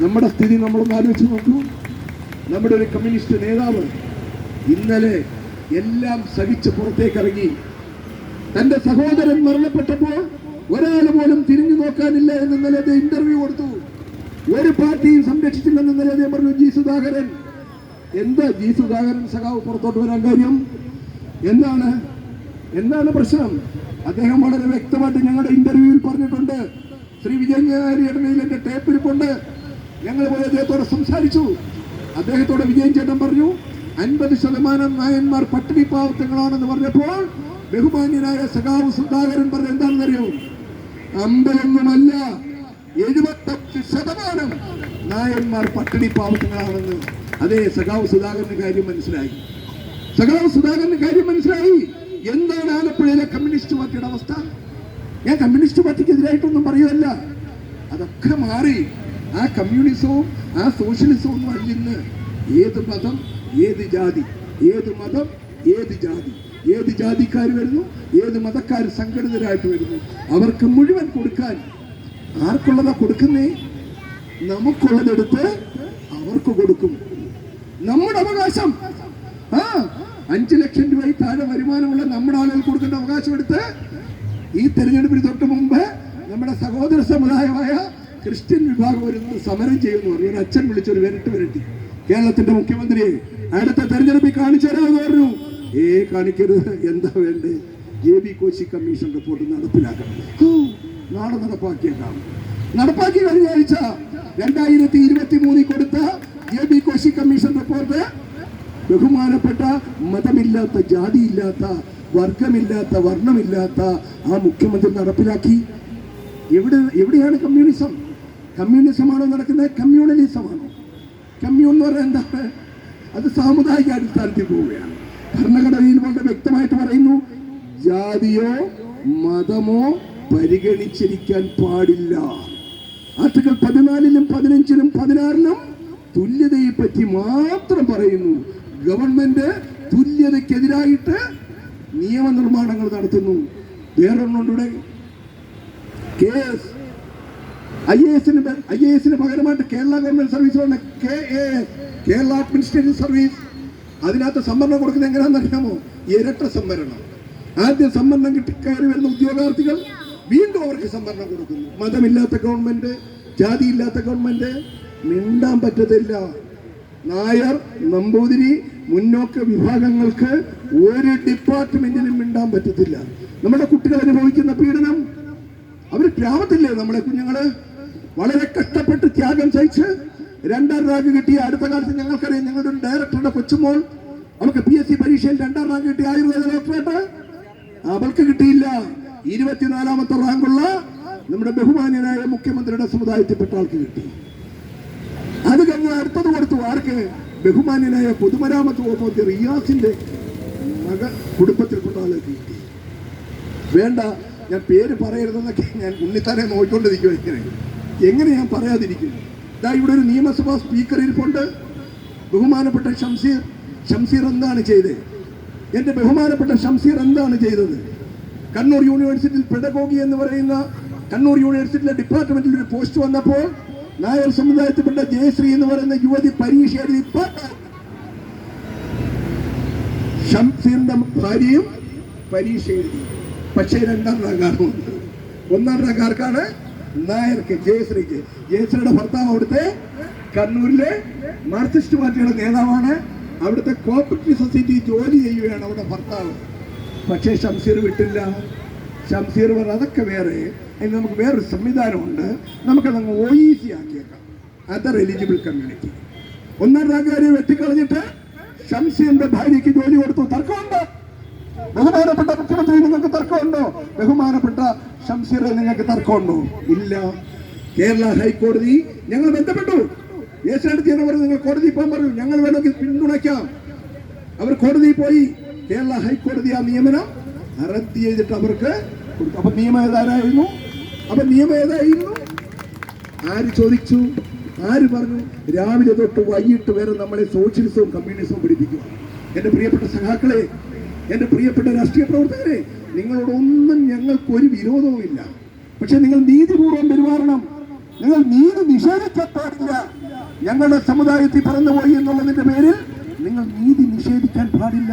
[SPEAKER 1] നമ്മുടെ സ്ഥിതി നമ്മളൊന്ന് ആലോചിച്ച് നോക്കൂ. നമ്മുടെ ഒരു കമ്മ്യൂണിസ്റ്റ് നേതാവ് ഇന്നലെ എല്ലാം സഹിച്ച് പുറത്തേക്കിറങ്ങി. തന്റെ സഹോദരൻ മരണപ്പെട്ടപ്പോൾ ഒരാൾ പോലും തിരിഞ്ഞു നോക്കാനില്ല എന്ന് ഇന്നലെ ഇന്റർവ്യൂ കൊടുത്തു. ഒരു പാർട്ടിയും സംരക്ഷിച്ചില്ലെന്ന് ഇന്നലെ പറഞ്ഞു G. സുധാകരൻ. എന്താ G. സുധാകരൻ സഖാവ് പുറത്തോട്ട് വരാൻ കാര്യം? എന്താണ് പ്രശ്നം? അദ്ദേഹം വളരെ വ്യക്തമായിട്ട് ഞങ്ങളുടെ ഇന്റർവ്യൂവിൽ പറഞ്ഞിട്ടുണ്ട്. ശ്രീ വിജയൻ എന്റെ ടേപ്പിരിപ്പുണ്ട്. ഞങ്ങൾ പോയി അദ്ദേഹത്തോടെ സംസാരിച്ചു. അദ്ദേഹത്തോടെ വിജയൻ ചേട്ടൻ പറഞ്ഞു 50% നായന്മാർ പട്ടിണി പാവത്തങ്ങളാണെന്ന് പറഞ്ഞപ്പോൾ ബഹുമാന്യനായ സഖാവ് സുധാകരൻ പറഞ്ഞ എന്താണെന്നറിയോ? 50ഒന്നുമല്ല, 75% നായന്മാർ പട്ടിണി പാവത്തങ്ങളാണെന്ന്. അതേ, സഖാവ് സുധാകരന് കാര്യം മനസ്സിലായി. എന്താണ് ആലപ്പുഴയിലെ കമ്മ്യൂണിസ്റ്റ് പാർട്ടിയുടെ അവസ്ഥ? ഞാൻ കമ്മ്യൂണിസ്റ്റ് പാർട്ടിക്ക് എതിരായിട്ടൊന്നും പറയുകയല്ല. അതൊക്കെ മാറി. ആ കമ്മ്യൂണിസവും ആ സോഷ്യലിസവും ഒന്നും അല്ലിന്ന്. ഏത് മതം, ഏത് ജാതി, ഏത് മതം, ഏത് ജാതി, ഏത് ജാതിക്കാർ വരുന്നു, ഏത് മതക്കാർ സംഘടിതരായിട്ട് വരുന്നു, അവർക്ക് മുഴുവൻ കൊടുക്കാൻ ആർക്കുള്ളതാ കൊടുക്കുന്നേ? നമുക്കുള്ളതെടുത്ത് അവർക്ക് കൊടുക്കും. നമ്മുടെ അവകാശം 5 ലക്ഷം രൂപയിൽ താഴെ വരുമാനമുള്ള നമ്മുടെ ആളുകൾ കൊടുക്കേണ്ട അവകാശം എടുത്ത് ഈ തെരഞ്ഞെടുപ്പിന് തൊട്ട് മുമ്പ് നമ്മുടെ സഹോദര സമുദായമായ ക്രിസ്ത്യൻ വിഭാഗം ഒരു സമരം ചെയ്യുന്നു. ഒരു അച്ഛൻ വിളിച്ചൊരു വിരട്ടി കേരളത്തിന്റെ മുഖ്യമന്ത്രിയെ അടുത്ത തെരഞ്ഞെടുപ്പിൽ കാണിച്ചു തരാമെന്ന് പറഞ്ഞു. കാണിക്കരുത്. എന്താ വേണ്ടേ? JB കോശി കമ്മീഷൻ റിപ്പോർട്ട് നടപ്പിലാക്കണം. നാളെ നടപ്പാക്കിയേക്കാം. നടപ്പാക്കി കഴിഞ്ഞ ആഴ്ച 2023 കൊടുത്ത JB കോശി കമ്മീഷൻ റിപ്പോർട്ട് ബഹുമാനപ്പെട്ട മതമില്ലാത്ത, ജാതിയില്ലാത്ത, വർഗമില്ലാത്ത, വർണ്ണമില്ലാത്ത ആ മുഖ്യമന്ത്രി നടപ്പിലാക്കി. എവിടെയാണ് കമ്മ്യൂണിസം? കമ്മ്യൂണിസമാണോ നടക്കുന്നത്? കമ്മ്യൂണലിസമാണോ? കമ്മ്യൂൺ എന്ന് പറഞ്ഞാൽ എന്താണ്? അത് സാമുദായിക അടിസ്ഥാനത്തിൽ പോവുകയാണ്. ഭരണഘടനയിൽ വളരെ വ്യക്തമായിട്ട് പറയുന്നു, ജാതിയോ മതമോ പരിഗണിച്ചിരിക്കാൻ പാടില്ല.
[SPEAKER 2] ആർട്ടിക്കിൾ 14-ലും 15-ലും 16-ലും തുല്യതയെ പറ്റി മാത്രം പറയുന്നു. ഗവൺമെന്റ് തുല്യതയ്ക്കെതിരായിട്ട് നിയമനിർമ്മാണങ്ങൾ നടത്തുന്നു. വേറൊന്നുകൂടെ, കേസ് IAS പകരമായിട്ട് കേരള ഗവൺമെന്റ് സർവീസ് പറഞ്ഞ കേരള അഡ്മിനിസ്ട്രേറ്റീവ് സർവീസ്. അതിനകത്ത് സംവരണം കൊടുക്കുന്നത് എങ്ങനെയാണെന്ന് അറിയാമോ? ഇരട്ട സംവരണം. ആദ്യം സംവരണം കയറി വരുന്ന ഉദ്യോഗാർത്ഥികൾ വീണ്ടും അവർക്ക് സംവരണം കൊടുക്കുന്നു. മതമില്ലാത്ത ഗവൺമെന്റ്, ജാതിയില്ലാത്ത ഗവൺമെന്റ്, മിണ്ടാൻ പറ്റത്തില്ല. നായർ, നമ്പൂതിരി, മുന്നോക്ക വിഭാഗങ്ങൾക്ക് ഒരു ഡിപ്പാർട്ട്മെന്റിലും മിണ്ടാൻ പറ്റത്തില്ല. നമ്മുടെ കുട്ടികൾ അനുഭവിക്കുന്ന പീഡനം, അവർ ഗ്രാമത്തില്ലേ നമ്മുടെ കുഞ്ഞുങ്ങള് വളരെ കഷ്ടപ്പെട്ട് ത്യാഗം സഹിച്ച് 2ാം റാങ്ക് കിട്ടിയ. അടുത്ത കാലത്ത് ഞങ്ങൾക്കറിയാം, ഞങ്ങളുടെ ഒരു ഡയറക്ടറുടെ കൊച്ചുമോൾ, അവർക്ക് PSC പരീക്ഷയിൽ 2ാം റാങ്ക് കിട്ടിയ ആയുർവേദ ഡോക്ടറേറ്റ്, അവൾക്ക് കിട്ടിയില്ല. 24ാമത്തെ റാങ്കുള്ള നമ്മുടെ ബഹുമാന്യനായ മുഖ്യമന്ത്രിയുടെ സമുദായത്തിൽപ്പെട്ട ആൾക്ക് കിട്ടി. അത് കഴിഞ്ഞ് അടുത്തത് കൊടുത്തു. ആർക്ക്? ബഹുമാന്യനായ പൊതുമരാമത്ത് വകുപ്പ് മന്ത്രി റിയാസിന്റെ മകൾ കുടുംബത്തിൽപ്പെട്ട ആൾക്ക് കിട്ടി. വേണ്ട, ഞാൻ പേര് പറയരുതെന്നൊക്കെ ഞാൻ ഉണ്ണിത്താനെ നോക്കിക്കൊണ്ടിരിക്കും. എങ്ങനെ ഞാൻ പറയാതിരിക്കും? ഇതാ ഇവിടെ ഒരു നിയമസഭാ സ്പീക്കർ ഇരിപ്പുണ്ട്, ബഹുമാനപ്പെട്ട ഷംസീർ എന്താണ് ചെയ്തത്? എൻ്റെ ബഹുമാനപ്പെട്ട ഷംസീർ എന്താണ് ചെയ്തത്? കണ്ണൂർ യൂണിവേഴ്സിറ്റിയിൽ പെഡഗോഗി എന്ന് പറയുന്ന കണ്ണൂർ യൂണിവേഴ്സിറ്റിയിലെ ഡിപ്പാർട്ട്മെന്റിൽ ഒരു പോസ്റ്റ് വന്നപ്പോൾ നായർ സമുദായത്തിൽപ്പെട്ട ജയശ്രീ എന്ന് പറയുന്ന യുവതി പരീക്ഷ എഴുതി. ഷംസീറിന്റെ ഭാര്യയും പരീക്ഷ എഴുതി, പക്ഷേ 2ാം റാങ്കാണ് വന്നത്. 1ാം റാങ്കാർക്കാണ് നായർക്ക്, ജയശ്രീക്ക്. ജയശ്രീയുടെ ഭർത്താവ് അവിടുത്തെ കണ്ണൂരിലെ മാർക്സിസ്റ്റ് പാർട്ടിയുടെ നേതാവാണ്. അവിടുത്തെ കോപ്പറേറ്റീവ് സൊസൈറ്റി ജോലി ചെയ്യുകയാണ് അവിടെ ഭർത്താവ്. പക്ഷേ ഷംസീർ വിട്ടില്ല. ഷംസീർ പറഞ്ഞ അതൊക്കെ വേറെ, അതിന് നമുക്ക് വേറൊരു സംവിധാനമുണ്ട്, നമുക്കതങ്ങ് OEC ആക്കിയേക്കാം, അതർ എലിജിബിൾ കമ്മ്യൂണിറ്റി. 1ാം റാങ്കുകാരെ വെട്ടിക്കളഞ്ഞിട്ട് ഷംസീറിന്റെ ഭാര്യയ്ക്ക് ജോലി കൊടുത്തു. തർക്കമുണ്ട്. ബഹുമാനപ്പെട്ട മുഖ്യമന്ത്രി, നിങ്ങൾക്ക് തർക്കമുണ്ടോ? ബഹുമാനപ്പെട്ട ഷംസീറെ, നിങ്ങൾക്ക് തർക്കമുണ്ടോ? ഇല്ല. കേരള ഹൈക്കോടതി ഞങ്ങൾ ബന്ധപ്പെട്ടു. ഏഷ്യാനെറ്റ് എന്ന് പറഞ്ഞു, നിങ്ങൾ കോടതി പോകാൻ പറഞ്ഞു, ഞങ്ങൾ വേണമെങ്കിൽ പിന്തുണയ്ക്കാം. അവർ കോടതിയിൽ പോയി. കേരള ഹൈക്കോടതി ആ നിയമനം റദ്ദ് ചെയ്തിട്ട് അവർക്ക് കൊടുത്തു. അപ്പൊ നിയമം ഏതായിരുന്നു? ആര് ചോദിച്ചു? ആര് പറഞ്ഞു? രാവിലെ തൊട്ട് വൈകിട്ട് വരെ നമ്മളെ സോഷ്യലിസവും കമ്മ്യൂണിസവും പഠിപ്പിക്കുക. എന്റെ പ്രിയപ്പെട്ട സഖാക്കളെ, എന്റെ പ്രിയപ്പെട്ട രാഷ്ട്രീയ പ്രവർത്തകരെ, നിങ്ങളോടൊന്നും ഞങ്ങൾക്ക് ഒരു വിരോധവും ഇല്ല. പക്ഷെ നിങ്ങൾ നീതിപൂർവ്വം പെരുമാറണം. നിങ്ങൾ നീതി നിഷേധിക്കാൻ പാടില്ല. ഞങ്ങളുടെ സമുദായത്തിൽ പറന്നുപോയി എന്നുള്ളതിന്റെ പേരിൽ നിങ്ങൾ നീതി നിഷേധിക്കാൻ പാടില്ല.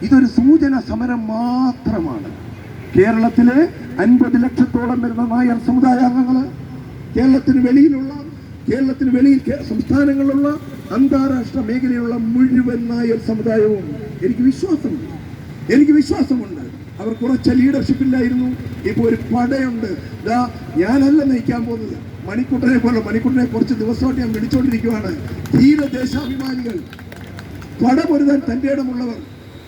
[SPEAKER 2] ഇതൊരു സൂചന സമരം മാത്രമാണ്. കേരളത്തിലെ 50 ലക്ഷത്തോളം വരുന്ന നായർ സമുദായാംഗങ്ങള്, കേരളത്തിന് വെളിയിൽ സംസ്ഥാനങ്ങളിലുള്ള അന്താരാഷ്ട്ര മേഖലയിലുള്ള മുഴുവൻ നായർ സമുദായവും എനിക്ക് വിശ്വാസമുണ്ട്. അവർ കുറച്ച ലീഡർഷിപ്പ് ഇല്ലായിരുന്നു. ഇപ്പോൾ ഒരു പടയുണ്ട്. ഞാനല്ല നയിക്കാൻ പോകുന്നത്, മണിക്കുട്ടനെ കുറച്ച് ദിവസമായിട്ട് ഞാൻ വിളിച്ചുകൊണ്ടിരിക്കുകയാണ്. ധീര ദേശാഭിമാനികൾ, പടപൊരുതാൻ തൻ്റെ ഇടമുള്ളവർ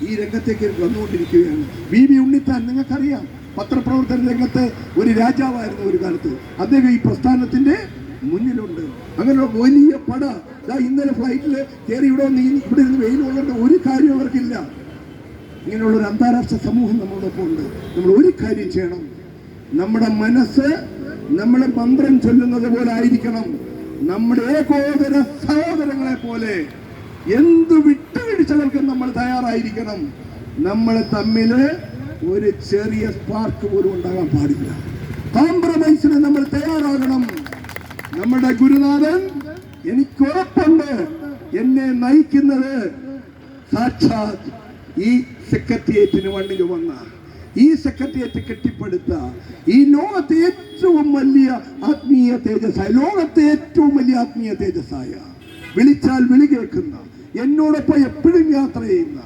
[SPEAKER 2] ഈ രംഗത്തേക്ക് വന്നുകൊണ്ടിരിക്കുകയാണ്. VV ഉണ്ണിത്താൻ, നിങ്ങൾക്കറിയാം, പത്രപ്രവർത്തന രംഗത്തെ ഒരു രാജാവായിരുന്നു ഒരു കാലത്ത്. അദ്ദേഹം ഈ പ്രസ്ഥാനത്തിന്റെ മുന്നിലുണ്ട്. അങ്ങനെ വലിയ പട ഇന്നലെ ഫ്ലൈറ്റിൽ കയറി ഇവിടെ ഇരുന്ന് വെയിൽ കൊള്ളേണ്ട ഒരു കാര്യം അവർക്കില്ല. ഇങ്ങനെയുള്ളൊരു അന്താരാഷ്ട്ര സമൂഹം നമ്മളോടൊപ്പം ഉണ്ട്. നമ്മൾ ഒരു കാര്യം ചെയ്യണം, നമ്മുടെ മനസ്സ് നമ്മളെ മന്ത്രം ചൊല്ലുന്നത് പോലെ ആയിരിക്കണം. നമ്മുടെ ഏകോദര സഹോദരങ്ങളെ പോലെ എന്ത് വിട്ടുവീഴ്ചകൾക്കും നമ്മൾ തയ്യാറായിരിക്കണം. നമ്മൾ തമ്മില് ഒരു ചെറിയ സ്പാർക്ക് പോലും ഉണ്ടാകാൻ പാടില്ല. കോംപ്രമൈസിന് നമ്മൾ തയ്യാറാകണം. നമ്മുടെ ഗുരുനാഥൻ, എനിക്കുറപ്പുണ്ട്, എന്നെ നയിക്കുന്നത് സാക്ഷാത് ഈ സെക്രട്ടേറിയറ്റിന് വണ്ണിൽ വന്ന, ഈ സെക്രട്ടേറിയറ്റ് കെട്ടിപ്പടുത്ത, ഈ ലോകത്തെ ഏറ്റവും വലിയ ആത്മീയ തേജസ്സായ, വിളിച്ചാൽ വിളി കേൾക്കുന്ന, എന്നോടൊപ്പം എപ്പോഴും യാത്ര ചെയ്യുന്ന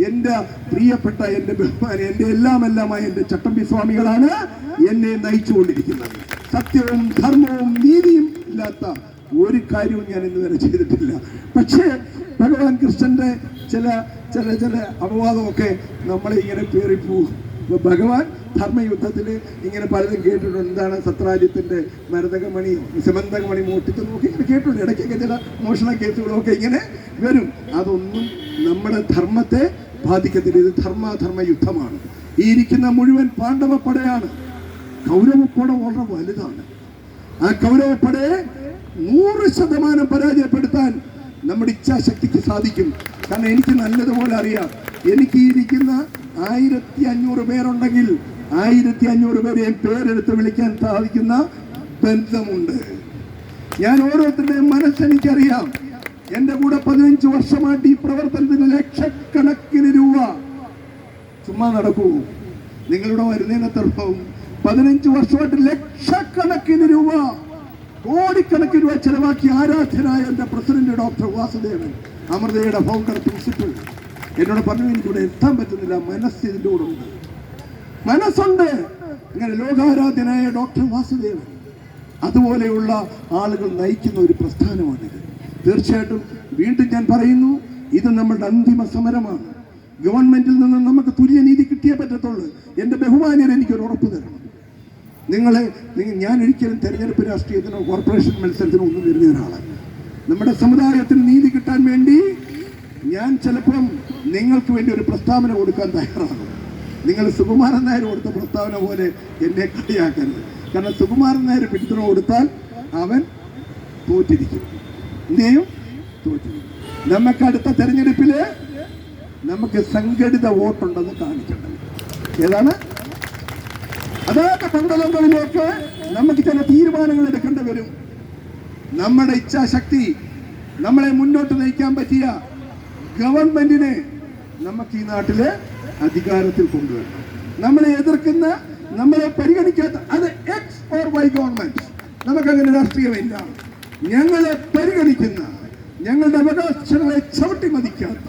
[SPEAKER 2] എൻ്റെ പ്രിയപ്പെട്ട, എൻ്റെ ബഹുമാനം, എൻ്റെ എല്ലാമായ എൻ്റെ ചട്ടമ്പി സ്വാമികളാണ് എന്നെ നയിച്ചുകൊണ്ടിരിക്കുന്നത്. സത്യവും ധർമ്മവും നീതിയും ഇല്ലാത്ത ഒരു കാര്യവും ഞാൻ ഇന്നുവരെ ചെയ്തിട്ടില്ല. പക്ഷേ ഭഗവാൻ കൃഷ്ണന്റെ ചില അപവാദമൊക്കെ നമ്മളെ ഇങ്ങനെ പേറിപ്പോവും. ഭഗവാൻ ധർമ്മയുദ്ധത്തിൽ ഇങ്ങനെ പലതും കേട്ടിട്ടുണ്ട്. എന്താണ് സത്രാജിത്തിന്റെ മരതകമണി, സമന്തകമണി മോട്ടിച്ച് നോക്കി ഇങ്ങനെ കേട്ടിട്ടുണ്ട്. ഇടയ്ക്കൊക്കെ ചില മോഷണ കേസുകളൊക്കെ ഇങ്ങനെ വരും. അതൊന്നും നമ്മുടെ ധർമ്മത്തെ ബാധിക്കത്തില്ല. ഇത് ധർമ്മ യുദ്ധമാണ്. ഈ ഇരിക്കുന്ന മുഴുവൻ പാണ്ഡവപ്പടയാണ്. കൗരവപ്പട വളരെ വലുതാണ്. ആ കൗരവപ്പടയെ 100% പരാജയപ്പെടുത്താൻ നമ്മുടെ ഇച്ഛാശക്തിക്ക് സാധിക്കും. കാരണം എനിക്ക് നല്ലതുപോലെ അറിയാം, എനിക്ക് ഇരിക്കുന്ന 1500 പേരുണ്ടെങ്കിൽ 1500 പേരെയും പേരെടുത്ത് വിളിക്കാൻ സാധിക്കുന്ന ബന്ധമുണ്ട്. ഞാൻ ഓരോരുത്തരുടെയും മനസ്സെനിക്കറിയാം. എൻ്റെ കൂടെ 15 വർഷമായിട്ട് ഈ പ്രവർത്തനത്തിന് ലക്ഷക്കണക്കിന് രൂപ ചുമ്മാ നടക്കൂ. നിങ്ങളുടെ വരുന്നതിനത്രവും 15 വർഷമായിട്ട് ലക്ഷക്കണക്കിന് രൂപ, കോടിക്കണക്കിന് രൂപ ചെലവാക്കി ആരാധ്യനായ എൻ്റെ പ്രസിഡന്റ് ഡോക്ടർ വാസുദേവൻ, അമൃതയുടെ ഫൗണ്ടർ പ്രിൻസിപ്പൽ, എന്നോട് പറഞ്ഞു എനിക്കിവിടെ എത്താൻ പറ്റുന്നില്ല, മനസ്സിൻ്റെ കൂടെ ഉണ്ട്, മനസ്സുണ്ട്. ഇങ്ങനെ ലോകാരാധ്യനായ ഡോക്ടർ വാസുദേവൻ, അതുപോലെയുള്ള ആളുകൾ നയിക്കുന്ന ഒരു പ്രസ്ഥാനമാണിത്. തീർച്ചയായിട്ടും വീണ്ടും ഞാൻ പറയുന്നു, ഇത് നമ്മളുടെ അന്തിമ സമരമാണ്. ഗവൺമെന്റിൽ നിന്ന് നമുക്ക് തുല്യനീതി കിട്ടിയേ പറ്റത്തുള്ളൂ. എൻ്റെ ബഹുമാന്യർ എനിക്കൊരു ഉറപ്പ് തരണം. ഞാൻ ഒരിക്കലും തെരഞ്ഞെടുപ്പ് രാഷ്ട്രീയത്തിനോ കോർപ്പറേഷൻ മത്സരത്തിനോ ഒന്നും വരുന്ന ഒരാളാണ്. നമ്മുടെ സമുദായത്തിന് നീതി കിട്ടാൻ വേണ്ടി ഞാൻ ചിലപ്പം നിങ്ങൾക്ക് വേണ്ടി ഒരു പ്രസ്താവന കൊടുക്കാൻ തയ്യാറാണ്. നിങ്ങൾ സുകുമാരൻ നായർ കൊടുത്ത പ്രസ്താവന പോലെ എന്നെ കളിയാക്കരുത്. കാരണം സുകുമാരൻ നായർ പിന്തുണ കൊടുത്താൽ അവൻ തോറ്റിരിക്കും, എന്തെയും തോറ്റിരിക്കും. നമുക്ക് അടുത്ത തെരഞ്ഞെടുപ്പില് നമുക്ക് സംഘടിത വോട്ടുണ്ടെന്ന് കാണിക്കേണ്ടത്. ഏതാണ്? അതായത് മണ്ഡലങ്ങളിലേക്ക് നമുക്ക് ചില തീരുമാനങ്ങൾ എടുക്കേണ്ടി വരും. നമ്മുടെ ഇച്ഛാശക്തി, നമ്മളെ മുന്നോട്ട് നയിക്കാൻ പറ്റിയ ഗവൺമെന്റിനെ നമുക്ക് ഈ നാട്ടിലെ അധികാരത്തിൽ കൊണ്ടുവരണം. നമ്മളെ എതിർക്കുന്ന, നമ്മളെ പരിഗണിക്കാത്ത, അത് എക്സ് ഓർ വൈ ഗവൺമെന്റ്, നമുക്കങ്ങനെ രാഷ്ട്രീയമില്ല. ഞങ്ങളെ പരിഗണിക്കുന്ന, ഞങ്ങളുടെ അവകാശങ്ങളെ ചവിട്ടി മതിക്കാത്ത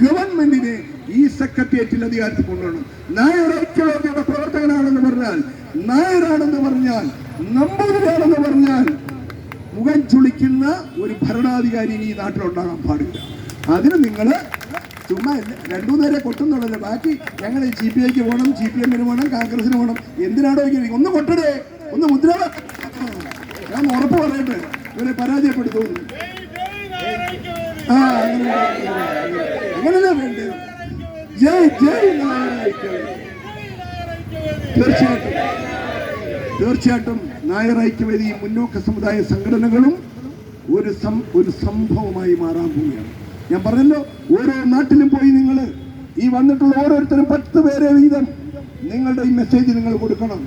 [SPEAKER 2] ഗവൺമെന്റിനെ ഈ സെക്രട്ടേറിയറ്റിൽ അധികാരത്തിൽ കൊണ്ടുവരണം. നായർ ഐക്യവേദിയുടെ പ്രവർത്തകനാണെന്ന് പറഞ്ഞാൽ, നായരാണെന്ന് പറഞ്ഞാൽ, നമ്പൂതിരിയാണെന്ന് പറഞ്ഞാൽ മുഖം ചുളിക്കുന്ന ഒരു ഭരണാധികാരി ഈ നാട്ടിലുണ്ടാകാൻ പാടില്ല. അതിന് നിങ്ങൾ ചുമ്മാ 2 നേരെ കൊട്ടുന്നുള്ളല്ലോ. ബാക്കി ഞങ്ങൾ CPIക്ക് പോകണം, CPM-ന് പോകണം, കോൺഗ്രസിന് പോകണം. എന്തിനാണോ ഒന്ന് കൊട്ടടേ, ഒന്ന് മുദ്രാവാക്യം. ഞാൻ ഉറപ്പ് പറയട്ടെ, ഇവരെ പരാജയപ്പെടുത്തുന്നു. അങ്ങനെയല്ലേ വേണ്ടത്? ജയ് ജയ് നായർ. തീർച്ചയായിട്ടും നായർ ഐക്യവേദി, മുന്നോക്ക സമുദായ സംഘടനകളും ഒരു സംഭവമായി മാറാൻ പോവുകയാണ്. ഞാൻ പറഞ്ഞല്ലോ, ഓരോ നാട്ടിലും പോയി നിങ്ങൾ ഈ വന്നിട്ടുള്ള ഓരോരുത്തരും 10 പേരെ വീതം നിങ്ങളുടെ ഈ മെസ്സേജ് നിങ്ങൾ കൊടുക്കണം.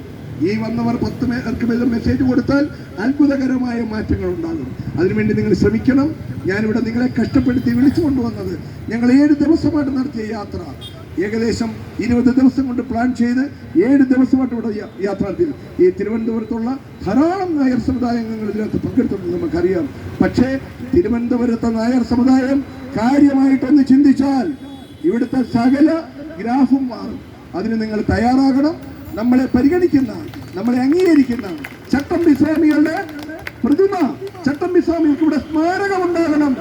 [SPEAKER 2] ഈ വന്നവർ 10 പേർക്ക് വീതം മെസ്സേജ് കൊടുത്താൽ അത്ഭുതകരമായ മാറ്റങ്ങൾ ഉണ്ടാകും. അതിനുവേണ്ടി നിങ്ങൾ ശ്രമിക്കണം. ഞാനിവിടെ നിങ്ങളെ കഷ്ടപ്പെടുത്തി വിളിച്ചു കൊണ്ടുവന്നത്, ഞങ്ങൾ 7 ദിവസമായിട്ട് നടത്തിയ യാത്ര, ഏകദേശം 20 ദിവസം കൊണ്ട് പ്ലാൻ ചെയ്ത് 7 ദിവസമായിട്ട് ഇവിടെ യാത്ര നടത്തി. ഈ തിരുവനന്തപുരത്തുള്ള ധാരാളം നായർ സമുദായങ്ങൾ ഇതിനകത്ത് പങ്കെടുത്തിട്ടുണ്ട്, നമുക്കറിയാം. പക്ഷേ തിരുവനന്തപുരത്തെ നായർ സമുദായം കാര്യമായിട്ടൊന്ന് ചിന്തിച്ചാൽ ഇവിടുത്തെ സകല ഗ്രാഫും മാറും. അതിന് നിങ്ങൾ തയ്യാറാകണം. നമ്മളെ പരിഗണിക്കുന്ന, നമ്മളെ അംഗീകരിക്കുന്ന ചട്ടമ്പി സ്വാമികളുടെ പ്രതിമ, ചട്ടമ്പി സ്വാമികൾക്ക് ഇവിടെ സ്മാരകം ഉണ്ടാകണം.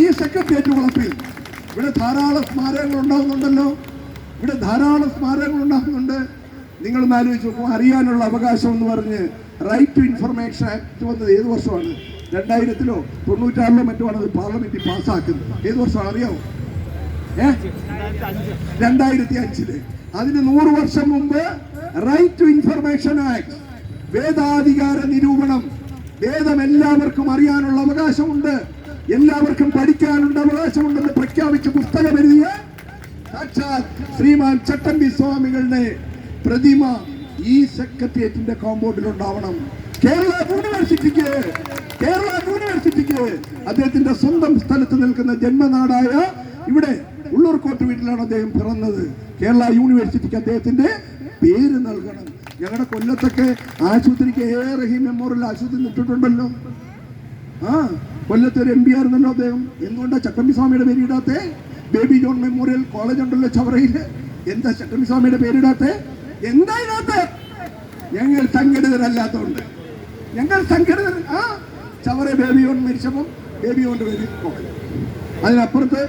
[SPEAKER 2] ഈ സെക്രട്ടേറിയറ്റ് വളപ്പിൽ ഇവിടെ ധാരാളം സ്മാരകങ്ങൾ ഉണ്ടാകുന്നുണ്ടല്ലോ, ഇവിടെ ധാരാളം സ്മാരകങ്ങൾ ഉണ്ടാകുന്നുണ്ട്. നിങ്ങളൊന്ന് ആലോചിച്ച് നോക്കും. അറിയാനുള്ള അവകാശം എന്ന് പറഞ്ഞ് റൈറ്റ് ടു ഇൻഫർമേഷൻ ആക്ട് വന്നത് ഏത് വർഷമാണ്? 2000-ലോ 96-ലോ മറ്റോ ആണ് അത് പാർലമെന്റിൽ പാസ്സാക്കുന്നത്. ഏത് വർഷമാണ് അറിയാമോ? 2005-ല്. അതിന് 100 വർഷം മുമ്പ് റൈറ്റ് ടു ഇൻഫർമേഷൻ ആക്ട്, വേദാധികാര നിരൂപണം, വേദം എല്ലാവർക്കും അറിയാനുള്ള അവകാശമുണ്ട്, എല്ലാവർക്കും പഠിക്കാനുള്ള അവകാശമുണ്ടെന്ന് പ്രഖ്യാപിച്ച പുസ്തകം എഴുതിയ സാക്ഷാത് ശ്രീമാൻ ചട്ടമ്പി സ്വാമികളുടെ പ്രതിമ ഈ സെക്രട്ടേറിയറ്റിന്റെ കോമ്പൗണ്ടിൽ ഉണ്ടാവണം. കേരള യൂണിവേഴ്സിറ്റിക്ക് അദ്ദേഹത്തിന്റെ സ്വന്തം സ്ഥലത്ത് നിൽക്കുന്ന ജന്മനാടായ ഇവിടെ ഉള്ളൂർക്കോട്ട് വീട്ടിലാണ് അദ്ദേഹം പിറന്നത്. കേരള യൂണിവേഴ്സിറ്റിക്ക് അദ്ദേഹത്തിന്റെ പേര് നൽകണം. ഞങ്ങളുടെ കൊല്ലത്തൊക്കെ ആശുപത്രിക്ക് റഹീം മെമ്മോറിയൽ ആശുപത്രി ഇട്ടിട്ടുണ്ടല്ലോ. കൊല്ലത്ത് ഒരു MP ആയിരുന്നല്ലോ അദ്ദേഹം. എന്തുകൊണ്ടാ ചട്ടമ്പി സ്വാമിയുടെ പേരിടാത്തെ? ബേബി ജോൺ മെമ്മോറിയൽ കോളേജ് ഉണ്ടല്ലോ ചവറയില്, എന്താ ചട്ടമ്പി സ്വാമിയുടെ പേരിടാത്തെ? എന്താ ഇതിനകത്ത്? ഞങ്ങൾ സംഘടിതരല്ലാത്തതുകൊണ്ട്, ഞങ്ങൾ സംഘടിതർ. ചവറ ബേബി ജോൺ മരിച്ചപ്പം ബേബി ജോണിന്റെ പേര് കോളേജ്, അതിനപ്പുറത്ത്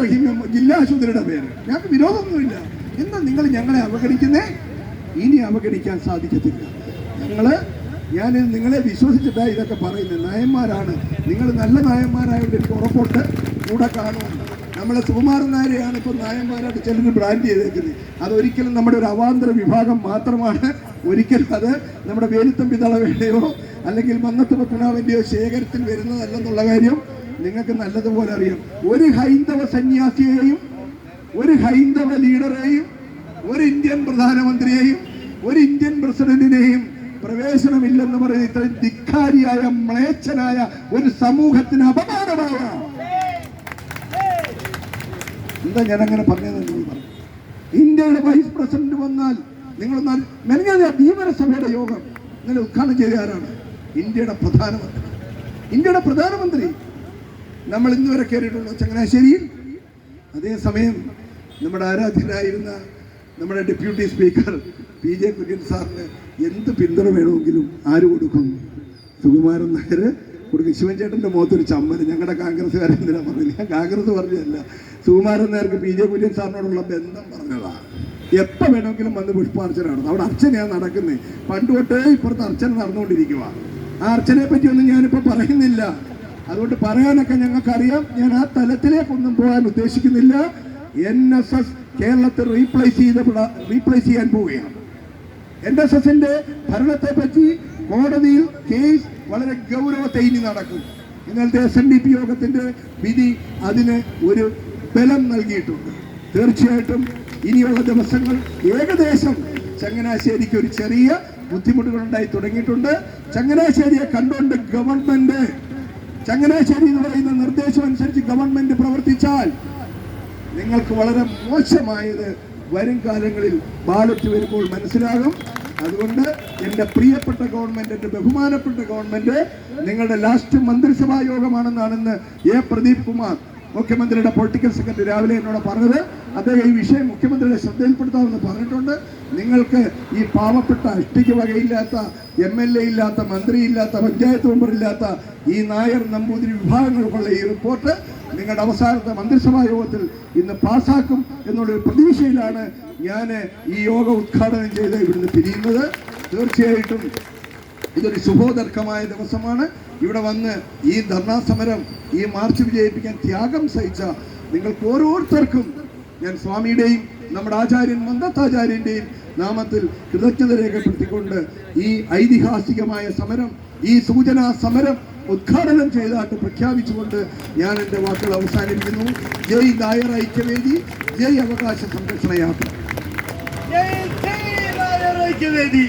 [SPEAKER 2] റഹീം ജില്ലാ ആശുപത്രിയുടെ പേര്. ഞങ്ങൾക്ക് വിരോധമൊന്നുമില്ല. എന്താ നിങ്ങൾ ഞങ്ങളെ അവഗണിക്കുന്നേ? ഇനി അവഗണിക്കാൻ സാധിക്കത്തില്ല. ഞാൻ നിങ്ങളെ വിശ്വസിച്ചിട്ടാണ് ഇതൊക്കെ പറയുന്നത്. നായന്മാരാണ് നിങ്ങൾ, നല്ല നായന്മാരായതുകൊണ്ട് എനിക്ക് ഉറപ്പുണ്ട് കൂടെ കാണുമെന്ന്. നമ്മളെ സുകുമാരൻ നായരെയാണ് ഇപ്പോൾ നായന്മാരായിട്ട് ചിലർ ബ്രാൻഡ് ചെയ്തേക്കുന്നത്. അതൊരിക്കലും നമ്മുടെ ഒരു അവാന്തര വിഭാഗം മാത്രമാണ്. ഒരിക്കലും അത് നമ്മുടെ വേലുത്തമ്പി തളവേടയോ അല്ലെങ്കിൽ മന്നത്ത് പത്മനാഭന്റെയോ ശേഖരത്തിൽ വരുന്നതല്ലെന്നുള്ള കാര്യം നിങ്ങൾക്ക് നല്ലതുപോലെ അറിയാം. ഒരു ഹൈന്ദവ സന്യാസിയെയും ഒരു ഹൈന്ദവ ലീഡറെയും ഒരു ഇന്ത്യൻ പ്രധാനമന്ത്രിയെയും ഒരു ഇന്ത്യൻ പ്രസിഡന്റിനെയും പ്രവേശനമില്ലെന്ന് പറയുന്ന ഇത്രയും ധിക്കാരിയായ മ്ലേച്ഛനായ ഒരു സമൂഹത്തിന് അപമാനമാവുക. എന്താ ഞാനങ്ങനെ പറഞ്ഞതെന്ന് നിങ്ങൾ പറഞ്ഞു. ഇന്ത്യയുടെ വൈസ് പ്രസിഡന്റ് വന്നാൽ നിങ്ങൾ മെനഞ്ഞ ഭീമരസഭയുടെ യോഗം ഇന്നലെ ഉദ്ഘാടനം ചെയ്ത ആരാണ്? ഇന്ത്യയുടെ പ്രധാനമന്ത്രി. നമ്മൾ ഇന്നുവരെ കയറിയിട്ടുള്ളൂ ചങ്ങനാശ്ശേരിയിൽ. അതേസമയം നമ്മുടെ ആരാധ്യനായിരുന്ന നമ്മുടെ ഡെപ്യൂട്ടി സ്പീക്കർ PJ കുര്യൻ സാറിന് എന്ത് പിന്തുണ വേണമെങ്കിലും ആര് കൊടുക്കും? സുകുമാരൻ നായർ കൊടുക്കും. ശിവൻ ചേട്ടൻ്റെ മുഖത്തൊരു ചമ്മൽ. ഞങ്ങളുടെ കോൺഗ്രസ്സുകാരൻ എന്തിനാ പറഞ്ഞില്ല? ഞാൻ കോൺഗ്രസ് പറഞ്ഞതല്ല, സുകുമാരൻ നായർക്ക് PJ കുര്യൻ സാറിനോടുള്ള ബന്ധം പറഞ്ഞതാണ്. എപ്പോൾ വേണമെങ്കിലും വന്ന് പുഷ്പാർച്ചനാണ്. അവിടെ അർച്ചനയാണ് നടക്കുന്നത്. പണ്ട് തൊട്ടേ ഇപ്പുറത്ത് അർച്ചന നടന്നുകൊണ്ടിരിക്കുക. ആ അർച്ചനയെ പറ്റിയൊന്നും ഞാനിപ്പോൾ പറയുന്നില്ല. അതുകൊണ്ട് പറയാനൊക്കെ ഞങ്ങൾക്കറിയാം. ഞാൻ ആ തലത്തിലേക്കൊന്നും പോകാൻ ഉദ്ദേശിക്കുന്നില്ല. NSS കേരളത്തിൽ റീപ്ലേസ് ചെയ്യാൻ പോവുകയാണ്. NSSന്റെ ഭരണത്തെ പറ്റി കോടതിയിൽ കേസ് വളരെ ഗൗരവത്തെ ഇനി നടക്കും. ഇന്നലത്തെ SNDP യോഗത്തിന്റെ വിധി അതിന് ഒരു ബലം നൽകിയിട്ടുണ്ട്. തീർച്ചയായിട്ടും ഇനിയുള്ള ദിവസങ്ങൾ ഏകദേശം ചങ്ങനാശ്ശേരിക്ക് ഒരു ചെറിയ ബുദ്ധിമുട്ടുകൾ ഉണ്ടായി തുടങ്ങിയിട്ടുണ്ട്. ചങ്ങനാശ്ശേരിയെ കണ്ടുകൊണ്ട് ഗവൺമെന്റ്, ചങ്ങനാശ്ശേരി എന്ന് പറയുന്ന നിർദ്ദേശം അനുസരിച്ച് ഗവൺമെന്റ് പ്രവർത്തിച്ചാൽ നിങ്ങൾക്ക് വളരെ മോശമായത് വരും കാലങ്ങളിൽ ബാലറ്റ് വരുമ്പോൾ മനസ്സിലാകും. അതുകൊണ്ട് എൻ്റെ പ്രിയപ്പെട്ട ഗവൺമെന്റ്, എൻ്റെ ബഹുമാനപ്പെട്ട ഗവൺമെന്റ്, നിങ്ങളുടെ ലാസ്റ്റ് മന്ത്രിസഭാ യോഗമാണെന്നാണെന്ന് പ്രദീപ് കുമാർ മുഖ്യമന്ത്രിയുടെ പൊളിറ്റിക്കൽ സെക്രട്ടറി രാവിലെ എന്നോട് പറഞ്ഞത്. അദ്ദേഹം ഈ വിഷയം മുഖ്യമന്ത്രിയുടെ ശ്രദ്ധയിൽപ്പെടുത്താമെന്ന് പറഞ്ഞിട്ടുണ്ട്. നിങ്ങൾക്ക് ഈ പാവപ്പെട്ട അഷ്ടിക്ക് വകയില്ലാത്ത MLA ഇല്ലാത്ത, മന്ത്രിയില്ലാത്ത, പഞ്ചായത്ത് മെമ്പറില്ലാത്ത ഈ നായർ നമ്പൂതിരി വിഭാഗങ്ങൾക്കുള്ള ഈ റിപ്പോർട്ട് നിങ്ങളുടെ അവസാനത്തെ മന്ത്രിസഭാ യോഗത്തിൽ ഇന്ന് പാസ്സാക്കും എന്നുള്ളൊരു പ്രതീക്ഷയിലാണ് ഞാൻ ഈ യോഗം ഉദ്ഘാടനം ചെയ്ത് ഇവിടുന്ന് പിരിയുന്നത്. തീർച്ചയായിട്ടും ഇതൊരു ശുഭോദർക്കമായ ദിവസമാണ്. ഇവിടെ വന്ന് ഈ ധർണാ സമരം, ഈ മാർച്ച് വിജയിപ്പിക്കാൻ ത്യാഗം സഹിച്ച നിങ്ങൾക്ക് ഓരോരുത്തർക്കും ഞാൻ സ്വാമിയുടെയും നമ്മുടെ ആചാര്യൻ മന്ദത്താചാര്യൻ്റെയും നാമത്തിൽ കൃതജ്ഞത രേഖപ്പെടുത്തിക്കൊണ്ട് ഈ ഐതിഹാസികമായ സമരം, ഈ സൂചനാ സമരം ഉദ്ഘാടനം ചെയ്തായിട്ട് പ്രഖ്യാപിച്ചുകൊണ്ട് ഞാൻ എൻ്റെ വാക്കുകൾ അവസാനിപ്പിക്കുന്നു. ജയ് നായർ ഐക്യവേദി, ജയ് അവകാശ സംരക്ഷണ യാത്ര.
[SPEAKER 3] ജയ് നായർ ഐക്യവേദി.